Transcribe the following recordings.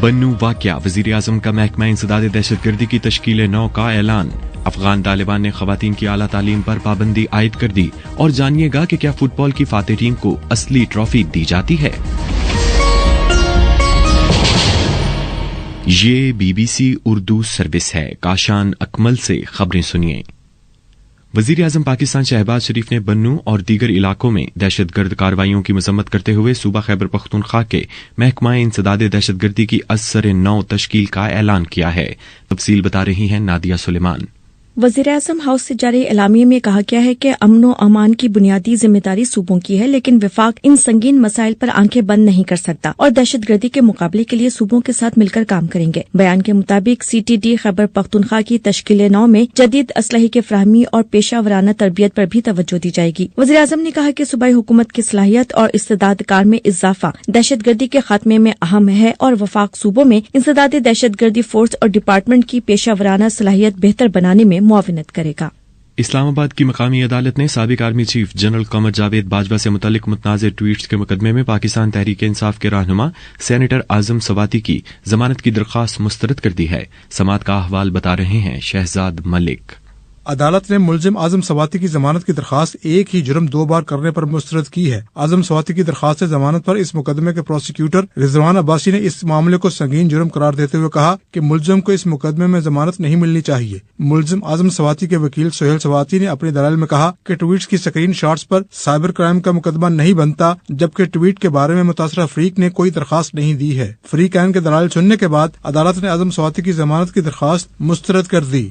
बन्नू वाक़या, वज़ीर आज़म का महकमा इंसदाद दहशतगर्दी की तश्कील नौ का ऐलान। अफगान तालिबान ने ख़वातीन की आला तालीम पर पाबंदी आयद कर दी। और जानिएगा कि क्या फुटबॉल की फातेह टीम को असली ट्रॉफी दी जाती है। ये BBC उर्दू सर्विस है। काशान अकमल से खबरें सुनिए। वज़ीर आज़म पाकिस्तान शहबाज शरीफ ने बन्नू और दीगर इलाकों में दहशतगर्द कार्रवाइयों की मजम्मत करते हुए सूबा खैबर पख्तूनख्वा के महकमा इंसदाद दहशतगर्दी की असर नौ तश्कील का ऐलान किया है। तफसील बता रही हैं नादिया सुलेमान। वज़ीर-ए-आज़म हाउस से जारी एलामिये में कहा गया है कि अमन व अमान की बुनियादी जिम्मेदारी सूबों की है, लेकिन विफाक इन संगीन मसाइल पर आंखें बंद नहीं कर सकता और दहशतगर्दी के मुकाबले के लिए सूबों के साथ मिलकर काम करेंगे। बयान के मुताबिक CTD खैबर पख्तूनख्वा की तश्कील नौ में जदीद असलहे के फराहमी और पेशा वराना तरबियत पर भी तवज्जो दी जाएगी। वज़ीर-ए-आज़म ने कहा कि सूबाई हुकूमत की सलाहियत और इस्तेदाद कार में इजाफा दहशतगर्दी के खात्मे में अहम है और वफाक सूबों में इंसदाद दहशतगर्दी फोर्स और डिपार्टमेंट की पेशा वराना सलाहियत बेहतर बनाने में मुआविनत करेगा। इस्लामाबाद की मकामी अदालत ने साबिक army chief general Qamar Javed Bajwa से मुतल्लिक मुतनाज़िर ट्वीट्स के मुकदमे में पाकिस्तान तहरीक इंसाफ के रहनुमा सेनेटर आजम सवाती की जमानत की दरख्वास्त मुस्तरद कर दी है। समात का अहवाल बता रहे हैं शहजाद मलिक। अदालत ने मुलजिम आजम सवाती की जमानत की दरखास्त एक ही जुर्म 2 बार करने पर मुस्तरद की है। आजम सवाती की दरखास्त जमानत पर इस मुकदमे के प्रोसिक्यूटर रिजवान अब्बासी ने इस मामले को संगीन जुर्म करार देते हुए कहा कि मुलजिम को इस मुकदमे में जमानत नहीं मिलनी चाहिए। मुलजिम आजम सवाती के वकील सोहेल सवाती ने अपने दलाल में कहा कि ट्वीट्स की स्क्रीन शॉट्स पर साइबर क्राइम का मुकदमा नहीं बनता, जबकि ट्वीट के बारे में मुतासरा फरीक ने कोई दरखास्त नहीं दी है। फरीकैन के दलाल सुनने के बाद अदालत ने आजम सवाती की जमानत की दरखास्त मुस्तरद कर दी।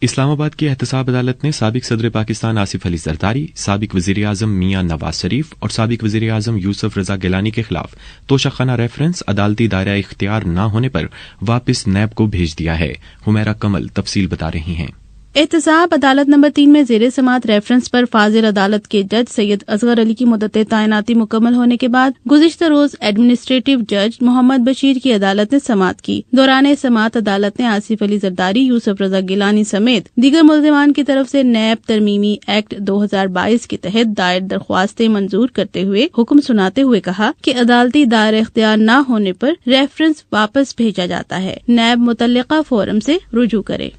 इस्लामाबाद की एहतसाब अदालत ने साबिक सदर पाकिस्तान आसिफ अली जरदारी, साबिक वज़ीर आज़म मियां नवाज शरीफ और साबिक वज़ीर आज़म यूसुफ रजा गिलानी के खिलाफ तोशाखाना रेफरेंस अदालती दायरा इख्तियार न होने पर वापस नैब को भेज दिया है। हुमैरा कमल तफसील बता रही हैं। एहतसाब अदालत नंबर 3 में ज़ेरे समात रेफरेंस पर फाजिल अदालत के जज सैयद असगर अली की मुद्दत तैनाती मुकम्मल होने के बाद गुज़िश्ता रोज एडमिनिस्ट्रेटिव जज मोहम्मद बशीर की अदालत ने समात की। दौरान समात अदालत ने आसिफ अली जरदारी, यूसुफ रजा गिलानी समेत दीगर मुल्ज़िमान की तरफ से नैब तरमीमी एक्ट 2022 के तहत दायर दरख्वास्तें मंजूर करते हुए हुक्म सुनाते हुए कहा कि अदालती दायरा इख्तियार न होने पर रेफरेंस वापस भेजा जाता है। नैब मुतल्लिका फोरम से रुजू करे।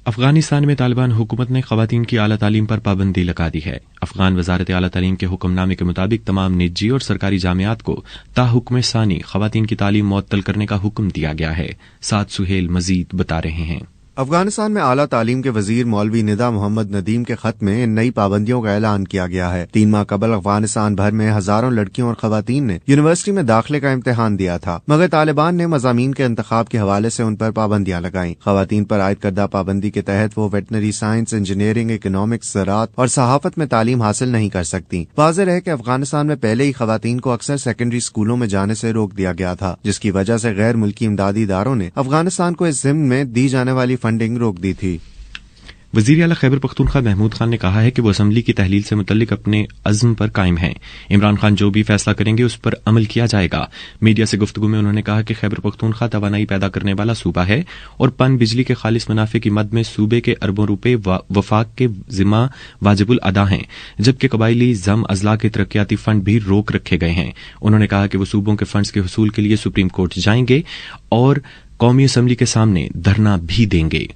अफगानिस्तान में तालिबान हुकूमत ने खवातीन की आला तालीम पर पाबंदी लगा दी है। अफगान वजारत आला तालीम के हुक्मनामे के मुताबिक तमाम निजी और सरकारी जामियात को ताहुक्म सानी खवातीन की तालीम मुअत्तल करने का हुक्म दिया गया है। साद सुहेल मजीद बता रहे हैं। अफगानिस्तान में आला तालीम के वजीर मौलवी निदा मोहम्मद नदीम के खत में इन नई पाबंदियों का ऐलान किया गया है। 3 माह कबल अफगानिस्तान भर में हजारों लड़कियों और खवातीन ने यूनिवर्सिटी में दाखिले का इम्तिहान दिया था, मगर तालिबान ने मज़ामीन के इंतखाब के हवाले से उन पर पाबंदियां लगाईं। खवातीन पर आयद करदा पाबंदी के तहत वो वेटनरी साइंस, इंजीनियरिंग, इकोनॉमिक्स, ज़राअत और सहाफत में तालीम हासिल नहीं कर सकती। वाज़ेह है कि अफगानिस्तान में पहले ही खवातीन को अक्सर सेकेंडरी स्कूलों में जाने से रोक दिया गया था, जिसकी वजह से गैर मुल्की इमदादी इदारों ने अफगानिस्तान को इस ज़िम्न में दी जाने वाली फंडिंग रोक दी थी। वज़ीर आला खैबर पख्तूनख्वा महमूद खान ने कहा है कि वो असम्बली की तहलील से मुतल्लिक अपने अज़्म पर कायम हैं। इमरान खान जो भी फैसला करेंगे उस पर अमल किया जाएगा। मीडिया से गुफ्तगू में उन्होंने कहा कि खैबर पख्तूनख्वा तवानाई पैदा करने वाला सूबा है और पन बिजली के खालिस मुनाफे की मद में सूबे के अरबों रुपए वफाक के जिम्मा वाजिबुल अदा हैं, जबकि कबायली जम अजला के तरक्याती फंड भी रोक रखे गए हैं। उन्होंने कहा कि वो सूबों के फंड्स के हुसूल के लिए सुप्रीम कोर्ट जाएंगे और कौमी असम्बली के सामने धरना भी देंगे।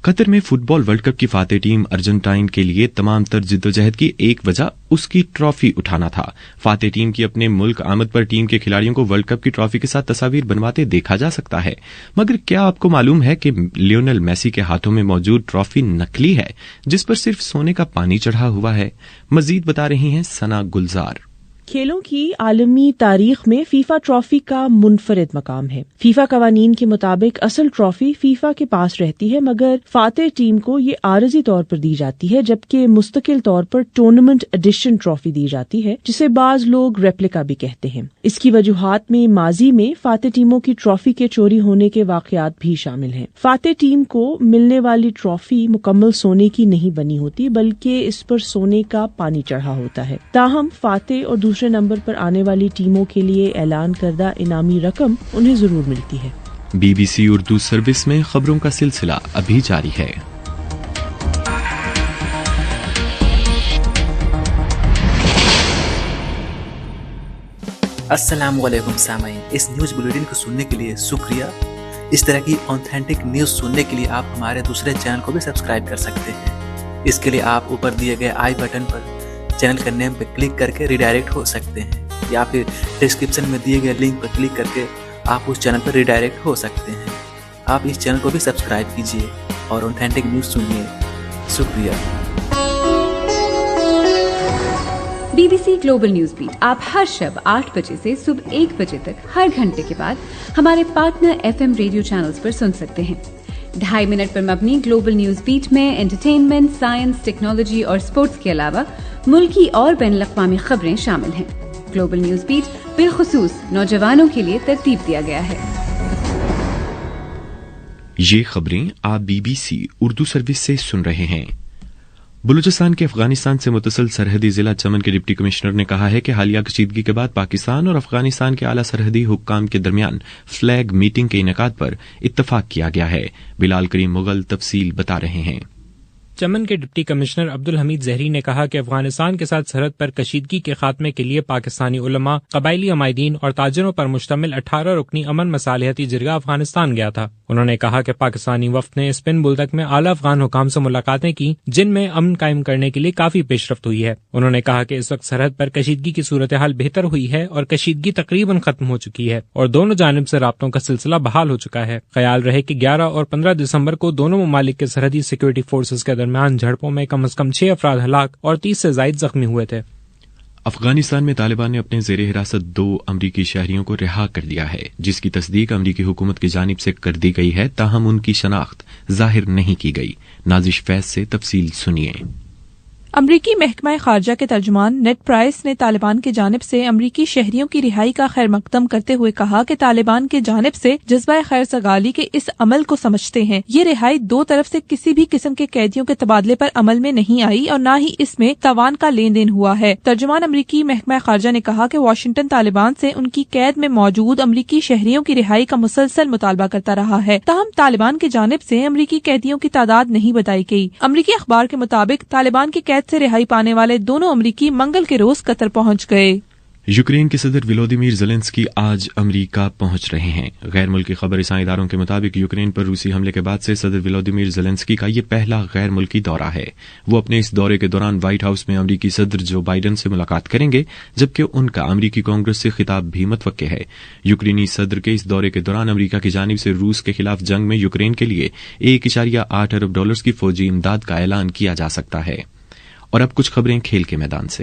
कतर में फुटबॉल वर्ल्ड कप की फातेह टीम अर्जेंटाइन के लिए तमाम तर जिद्दोजहद की एक वजह उसकी ट्रॉफी उठाना था। फातेह टीम की अपने मुल्क आमद पर टीम के खिलाड़ियों को वर्ल्ड कप की ट्रॉफी के साथ तस्वीर बनवाते देखा जा सकता है, मगर क्या आपको मालूम है कि लियोनेल मेसी के हाथों में मौजूद ट्रॉफी नकली है, जिस पर सिर्फ सोने का पानी चढ़ा हुआ है। मजीद बता रही हैं सना गुलजार। खेलों की आलमी तारीख में फीफा ट्रॉफी का मुनफरिद मकाम है। फीफा कवानीन के मुताबिक असल ट्रॉफी फीफा के पास रहती है, मगर फातेह टीम को ये आरजी तौर पर दी जाती है, जबकि मुस्तकिल तौर पर टूर्नामेंट एडिशन ट्रॉफी दी जाती है, जिसे बाज लोग रेप्लिका भी कहते हैं। इसकी वजूहात में माजी में फातेह टीमों की ट्रॉफी के चोरी होने के वाकयात भी शामिल हैं। फातेह टीम को मिलने वाली ट्रॉफी मुकम्मल सोने की नहीं बनी होती, बल्कि इस पर सोने का पानी चढ़ा होता है। ताहम फातेह और दूसरे नंबर पर आने वाली टीमों के लिए ऐलान करदा इनामी रकम उन्हें जरूर मिलती है। BBC उर्दू सर्विस में खबरों का सिलसिला अभी जारी है। السلام علیکم سامعین، اس نیوز بلیٹن کو سننے کے لیے شکریہ۔ اس طرح کی آتھینٹک نیوز سننے کے لیے آپ ہمارے دوسرے چینل کو بھی سبسکرائب کر سکتے ہیں۔ اس کے لیے آپ اوپر دیے گئے آئی بٹن پر چینل کا نیم پہ کلک کر کے ریڈائریکٹ ہو سکتے ہیں، یا پھر ڈسکرپشن میں دیے گئے لنک پر کلک کر کے آپ اس چینل پر ریڈائریکٹ ہو سکتے ہیں۔ آپ اس چینل کو بھی سبسکرائب کیجیے اور آتھینٹک نیوز سنیے۔ شکریہ۔ B B C global news بیٹ آپ ہر شب 8 بجے سے صبح 1 بجے تک ہر گھنٹے کے بعد ہمارے پارٹنر FM ریڈیو چینلز پر سن سکتے ہیں۔ 2.5 منٹ پر مبنی گلوبل نیوز بیٹ میں انٹرٹینمنٹ، سائنس، ٹیکنالوجی اور سپورٹس کے علاوہ ملکی اور بین الاقوامی خبریں شامل ہیں۔ گلوبل نیوز بیٹ بالخصوص نوجوانوں کے لیے ترتیب دیا گیا ہے۔ یہ خبریں آپ BBC اردو سروس سے سن رہے ہیں۔ بلوچستان کے افغانستان سے متصل سرحدی ضلع چمن کے ڈپٹی کمشنر نے کہا ہے کہ حالیہ کشیدگی کے بعد پاکستان اور افغانستان کے اعلی سرحدی حکام کے درمیان فلیگ میٹنگ کے انعقاد پر اتفاق کیا گیا ہے۔ بلال کریم مغل تفصیل بتا رہے ہیں۔ چمن کے ڈپٹی کمشنر عبدالحمید زہری نے کہا کہ افغانستان کے ساتھ سرحد پر کشیدگی کے خاتمے کے لیے پاکستانی علماء، قبائلی عمائدین اور تاجروں پر مشتمل 18 رکنی امن مصالحتی جرگہ افغانستان گیا تھا۔ انہوں نے کہا کہ پاکستانی وفد نے اسپن بلدک میں اعلی افغان حکام سے ملاقاتیں کی، جن میں امن قائم کرنے کے لیے کافی پیش رفت ہوئی ہے۔ انہوں نے کہا کہ اس وقت سرحد پر کشیدگی کی صورتحال بہتر ہوئی ہے اور کشیدگی تقریباً ختم ہو چکی ہے اور دونوں جانب سے رابطوں کا سلسلہ بحال ہو چکا ہے۔ خیال رہے کہ 11 اور 15 دسمبر کو دونوں ممالک کے سرحدی سیکورٹی فورسز کے درمیان جھڑپوں میں کم از کم 6 افراد ہلاک اور 30 سے زائد زخمی ہوئے تھے۔ افغانستان میں طالبان نے اپنے زیر حراست 2 امریکی شہریوں کو رہا کر دیا ہے، جس کی تصدیق امریکی حکومت کی جانب سے کر دی گئی ہے، تاہم ان کی شناخت ظاہر نہیں کی گئی۔ نازش فیض سے تفصیل سنیے۔ امریکی محکمہ خارجہ کے ترجمان نیڈ پرائس نے طالبان کی جانب سے امریکی شہریوں کی رہائی کا خیر مقدم کرتے ہوئے کہا کہ طالبان کی جانب سے جذبہ خیر سگالی کے اس عمل کو سمجھتے ہیں۔ یہ رہائی 2 طرف سے کسی بھی قسم کے قیدیوں کے تبادلے پر عمل میں نہیں آئی اور نہ ہی اس میں تاوان کا لین دین ہوا ہے۔ ترجمان امریکی محکمہ خارجہ نے کہا کہ واشنگٹن طالبان سے ان کی قید میں موجود امریکی شہریوں کی رہائی کا مسلسل مطالبہ کرتا رہا ہے، تاہم طالبان کی جانب سے امریکی قیدیوں کی تعداد نہیں بتائی گئی۔ امریکی اخبار کے مطابق طالبان کی قید سے رہائی پانے والے دونوں امریکی منگل کے روز قطر پہنچ گئے۔ یوکرین کے صدر ولودیمیر زیلنسکی آج امریکہ پہنچ رہے ہیں۔ غیر ملکی خبر رساں اداروں کے مطابق یوکرین پر روسی حملے کے بعد سے صدر ولودیمیر زیلنسکی کا یہ پہلا غیر ملکی دورہ ہے۔ وہ اپنے اس دورے کے دوران وائٹ ہاؤس میں امریکی صدر جو بائیڈن سے ملاقات کریں گے، جبکہ ان کا امریکی کانگریس سے خطاب بھی متوقع ہے۔ یوکرینی صدر کے اس دورے کے دوران امریکہ کی جانب سے روس کے خلاف جنگ میں یوکرین کے لیے $1.8 ارب کی فوجی امداد کا اعلان کیا جا سکتا ہے۔ اور اب کچھ خبریں کھیل کے میدان سے۔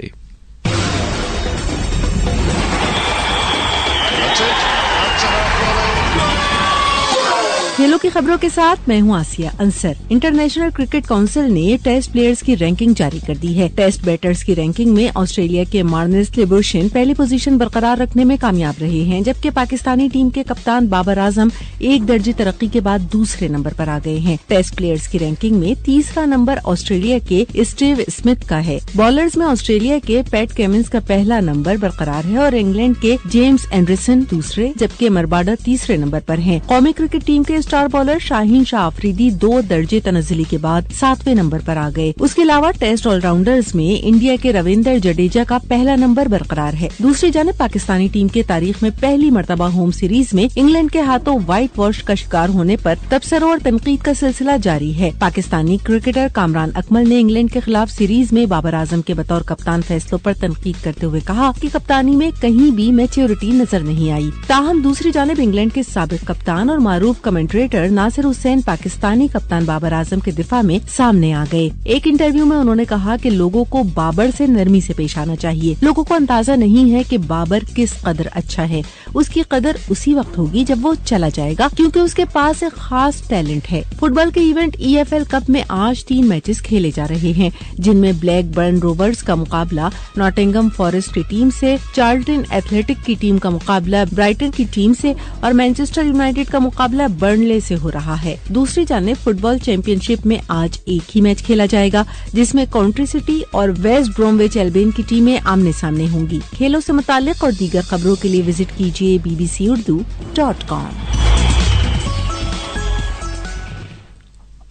کھیلوں کی خبروں کے ساتھ میں ہوں Asiya Ansar. International cricket council نے ٹیسٹ پلیئرز کی رینکنگ جاری کر دی ہے۔ ٹیسٹ بیٹرز کی رینکنگ میں آسٹریلیا کے مارنس لیبوشن پہلی پوزیشن برقرار رکھنے میں کامیاب رہے ہیں، جبکہ پاکستانی ٹیم کے کپتان بابر اعظم 1 درجے ترقی کے بعد دوسرے نمبر پر آ گئے ہیں۔ ٹیسٹ پلیئرز کی رینکنگ میں تیسرا نمبر آسٹریلیا کے اسٹیو اسمتھ کا ہے۔ بالرز میں آسٹریلیا کے پیٹ کیمنز کا پہلا نمبر برقرار ہے اور انگلینڈ کے جیمز اینڈرسن دوسرے، جبکہ مرباڈا تیسرے نمبر پر ہیں۔ قومی کرکٹ ٹیم کے اسٹار بالر شاہین شاہ آفریدی 2 درجے تنزلی کے بعد 7ویں نمبر پر آ گئے۔ اس کے علاوہ ٹیسٹ آل راؤنڈرز میں انڈیا کے رویندر جڈیجا کا پہلا نمبر برقرار ہے۔ دوسری جانب پاکستانی ٹیم کے تاریخ میں پہلی مرتبہ ہوم سیریز میں انگلینڈ کے ہاتھوں وائٹ واش کا شکار ہونے پر تبصروں اور تنقید کا سلسلہ جاری ہے۔ پاکستانی کرکٹر کامران اکمل نے انگلینڈ کے خلاف سیریز میں بابر اعظم کے بطور کپتان فیصلوں پر تنقید کرتے ہوئے کہا کہ کپتانی میں کہیں بھی میچیورٹی نظر نہیں آئی۔ تاہم دوسری جانب انگلینڈ کے سابق کپتان اور معروف کمنٹریٹر ناصر حسین پاکستانی کپتان بابر اعظم کے دفاع میں سامنے آ گئے۔ ایک انٹرویو میں انہوں نے کہا کہ لوگوں کو بابر سے نرمی سے پیش آنا چاہیے۔ لوگوں کو اندازہ نہیں ہے کہ بابر کس قدر اچھا ہے، اس کی قدر اسی وقت ہوگی جب وہ چلا جائے گا، کیونکہ اس کے پاس ایک خاص ٹیلنٹ ہے۔ فٹ بال کے ایونٹ EFL کپ میں آج 3 میچز کھیلے جا رہے ہیں، جن میں بلیک برن روورز کا مقابلہ ناٹنگھم فارسٹ کی ٹیم سے، چارلٹن ایتھلیٹک کی ٹیم کا مقابلہ برائٹن کی ٹیم سے اور مانچسٹر یونائیٹڈ کا مقابلہ برنلے سے ہو رہا ہے۔ دوسری جانب فٹ بال چیمپئن شپ میں آج ایک ہی میچ کھیلا جائے گا، جس میں کونٹری سٹی اور ویسٹ برومویچ البین کی ٹیمیں آمنے سامنے ہوں گی۔ کھیلوں سے متعلق اور دیگر خبروں کے لیے وزٹ کیجیے bbcurdu.com۔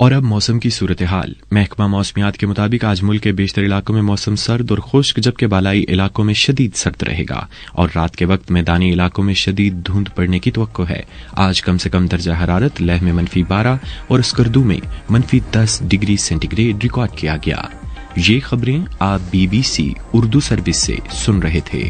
اور اب موسم کی صورتحال۔ محکمہ موسمیات کے مطابق آج ملک کے بیشتر علاقوں میں موسم سرد اور خشک، جبکہ بالائی علاقوں میں شدید سرد رہے گا اور رات کے وقت میدانی علاقوں میں شدید دھند پڑنے کی توقع ہے۔ آج کم سے کم درجہ حرارت لیہ میں -12 اور اسکردو میں -10 ڈگری سینٹی گریڈ ریکارڈ کیا گیا۔ یہ خبریں آپ BBC اردو سروس سے سن رہے تھے۔